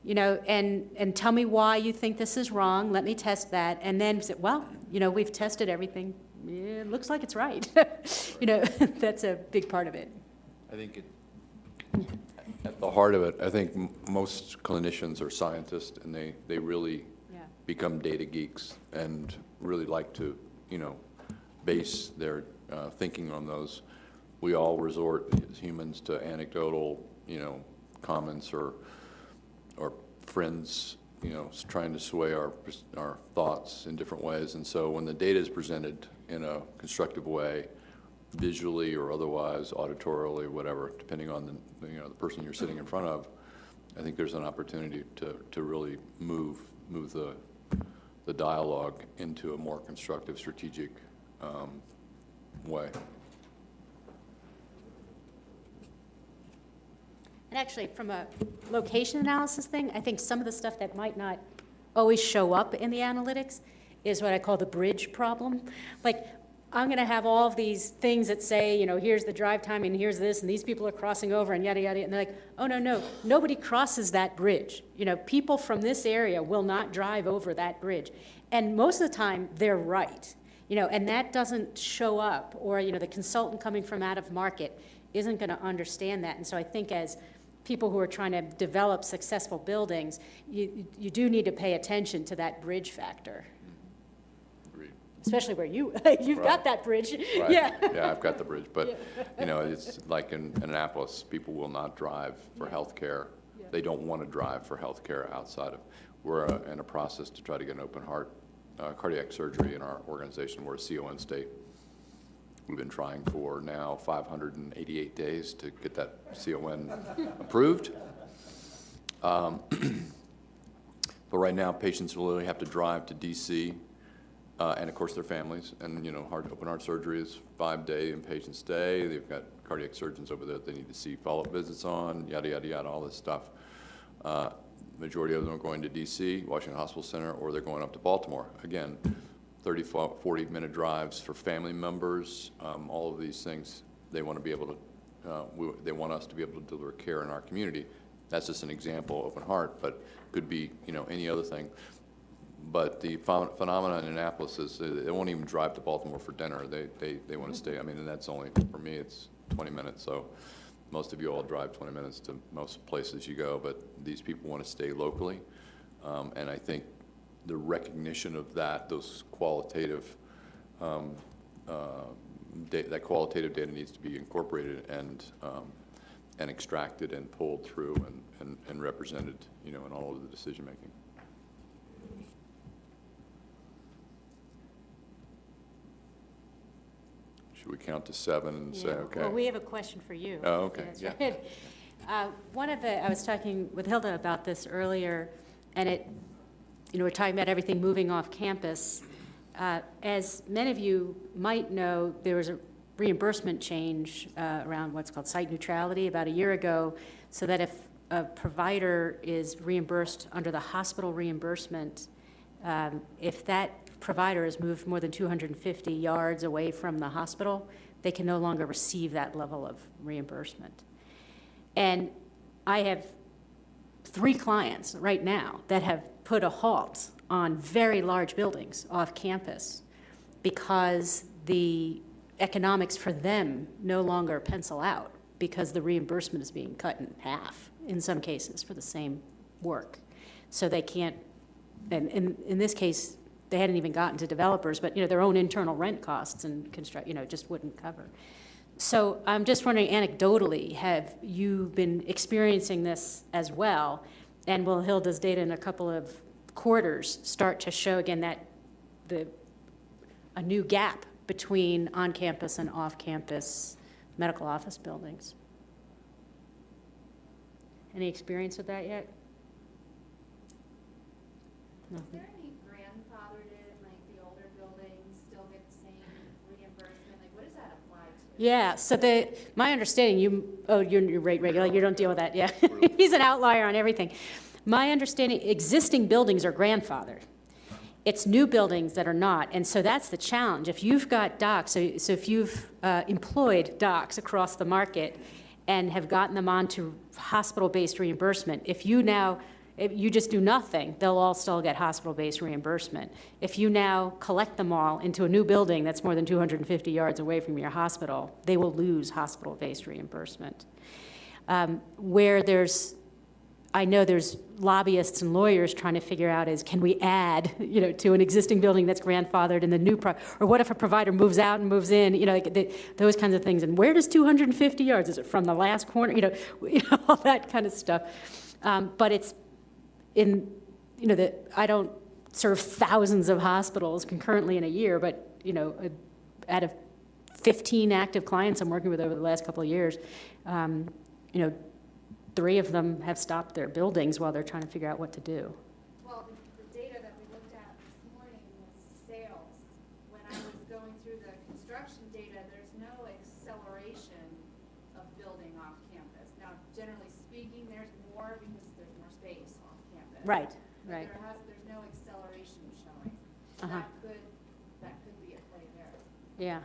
And tell me why you think this is wrong. Let me test that. And then say, well, we've tested everything. Yeah, it looks like it's right. That's a big part of it. I think at the heart of it, I think most clinicians are scientists, and they really become data geeks and really like to, base their thinking on those. We all resort as humans to anecdotal, comments or friends, trying to sway our thoughts in different ways. And so when the data is presented in a constructive way, visually or otherwise, auditorily, whatever, depending on the person you're sitting in front of, I think there's an opportunity to really move the dialogue into a more constructive, strategic way. And actually, from a location analysis thing, I think some of the stuff that might not always show up in the analytics is what I call the bridge problem. Like, I'm going to have all of these things that say, here's the drive time, and here's this, and these people are crossing over, and yada, yada, and they're like, oh, no, nobody crosses that bridge. People from this area will not drive over that bridge. And most of the time, they're right. And that doesn't show up, or, the consultant coming from out of market isn't going to understand that. And so I think as people who are trying to develop successful buildings, you do need to pay attention to that bridge factor, Agreed. especially where you've Right. got that bridge. Right. Yeah. Yeah, I've got the bridge, but, you know, it's like in Annapolis, people will not drive for healthcare. Yeah. They don't want to drive for healthcare outside of, we're in a process to try to get an open heart cardiac surgery in our organization. We're a CON state. We've been trying for now 588 days to get that CON approved. But right now, patients will literally have to drive to DC, and of course their families. And you know, open heart surgery is 5-day inpatient stay. They've got cardiac surgeons over there that they need to see follow-up visits on, yada, yada, yada, all this stuff. Majority of them are going to DC, Washington Hospital Center, or they're going up to Baltimore. Again, 30, 40-minute drives for family members, all of these things, they want to be able to, they want us to be able to deliver care in our community. That's just an example, open heart, but could be, you know, any other thing. But the phenomenon in Annapolis is they won't even drive to Baltimore for dinner. They want to stay. I mean, and that's only, for me, it's 20 minutes. So most of you all drive 20 minutes to most places you go, but these people want to stay locally. And I think the recognition of that, those qualitative, that qualitative data needs to be incorporated and extracted and pulled through and represented, you know, in all of the decision making. Should we count to 7 and say, okay? Well, we have a question for you. Oh, okay, That's yeah. right. I was talking with Hilda about this earlier, and we're talking about everything moving off campus. As many of you might know, there was a reimbursement change around what's called site neutrality about a year ago, so that if a provider is reimbursed under the hospital reimbursement, if that provider has moved more than 250 yards away from the hospital, they can no longer receive that level of reimbursement. And I have 3 clients right now that have put a halt on very large buildings off campus because the economics for them no longer pencil out because the reimbursement is being cut in half in some cases for the same work. So they can't, and in this case, they hadn't even gotten to developers, but their own internal rent costs and construct, just wouldn't cover. So I'm just wondering, anecdotally, have you been experiencing this as well? And will Hilda's data in a couple of quarters start to show again that a new gap between on-campus and off-campus medical office buildings? Any experience with that yet? No. Is there any grandfathered in, like the older buildings still get the same reimbursement? Like, what does that apply to? Yeah, so my understanding, you're rate regulated, you don't deal with that, yeah. He's an outlier on everything. My understanding, existing buildings are grandfathered. It's new buildings that are not, and so that's the challenge. If you've got docs, so if you've employed docs across the market and have gotten them onto hospital-based reimbursement, if you just do nothing, they'll all still get hospital-based reimbursement. If you now collect them all into a new building that's more than 250 yards away from your hospital, they will lose hospital-based reimbursement. I know there's lobbyists and lawyers trying to figure out can we add, to an existing building that's grandfathered in the new, or what if a provider moves out and moves in, those kinds of things. And where does 250 yards? Is it from the last corner? All that kind of stuff. But it's I don't serve thousands of hospitals concurrently in a year, but, out of 15 active clients I'm working with over the last couple of years, 3 of them have stopped their buildings while they're trying to figure out what to do. Well, the data that we looked at this morning was sales. When I was going through the construction data, there's no acceleration of building off campus. Now, generally speaking, there's more because there's more space off campus. Right, But right. there's no acceleration showing. So Uh-huh. that could be at play there. Yeah.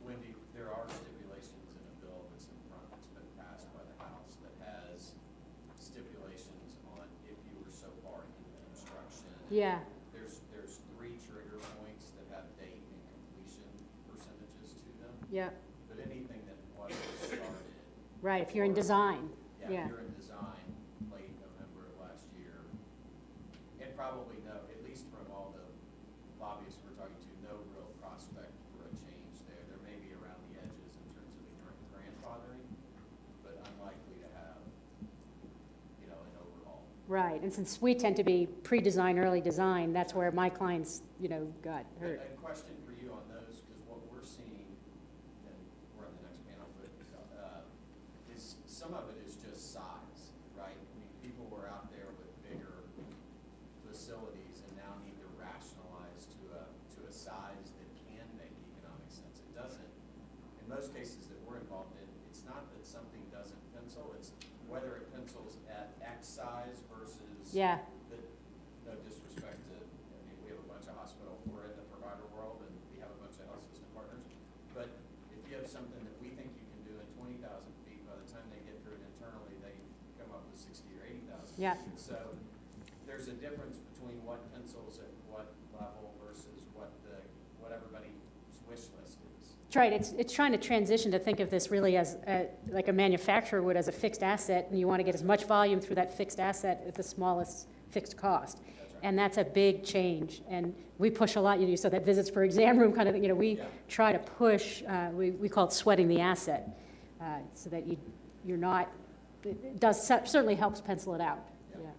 Wendy, there are stipulations in a bill that's in front, that's been passed by the House, that has stipulations on if you were so far into construction. Yeah. There's 3 trigger points that have date and completion percentages to them. Yeah. But anything that was Right, if you're in design, yeah. If you're in design, late November of last year, and probably no, at least from all the lobbyists we're talking to, no real prospect for a change there. There may be around the edges in terms of the grandfathering, but unlikely to have, you know, an overhaul. Right, and since we tend to be pre-design, early design, that's where my clients, you know, got hurt. A question for you on those, because what we're seeing, and we're on the next panel, but is some of it is just size, right? I mean, people were out there with bigger facilities and now need to rationalize to a size that can make economic sense. It doesn't, in most cases that we're involved in, it's not that something doesn't pencil, it's whether it pencils at X size versus Yeah, no disrespect to, I mean, we have a bunch of hospital, we're in the provider world and we have a bunch of health system partners. But if you have something that we think you can do in 20,000 feet, by the time they get through it internally, they come up with 60 or 80,000. Yeah. So there's a difference between what pencils at what level versus what everybody's wish list is. that's right, it's trying to transition to think of this really as, like a manufacturer would as a fixed asset, and you want to get as much volume through that fixed asset at the smallest fixed cost. That's right. And that's a big change, and we push a lot, you know, so that visits per exam room kind of thing, you know, we try to push, we call it sweating the asset, so that you're not, it does, certainly helps pencil it out, Yeah. yeah.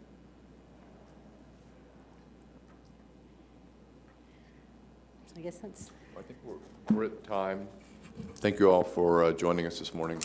So I guess that's, I think we're at time. Thank you all for joining us this morning.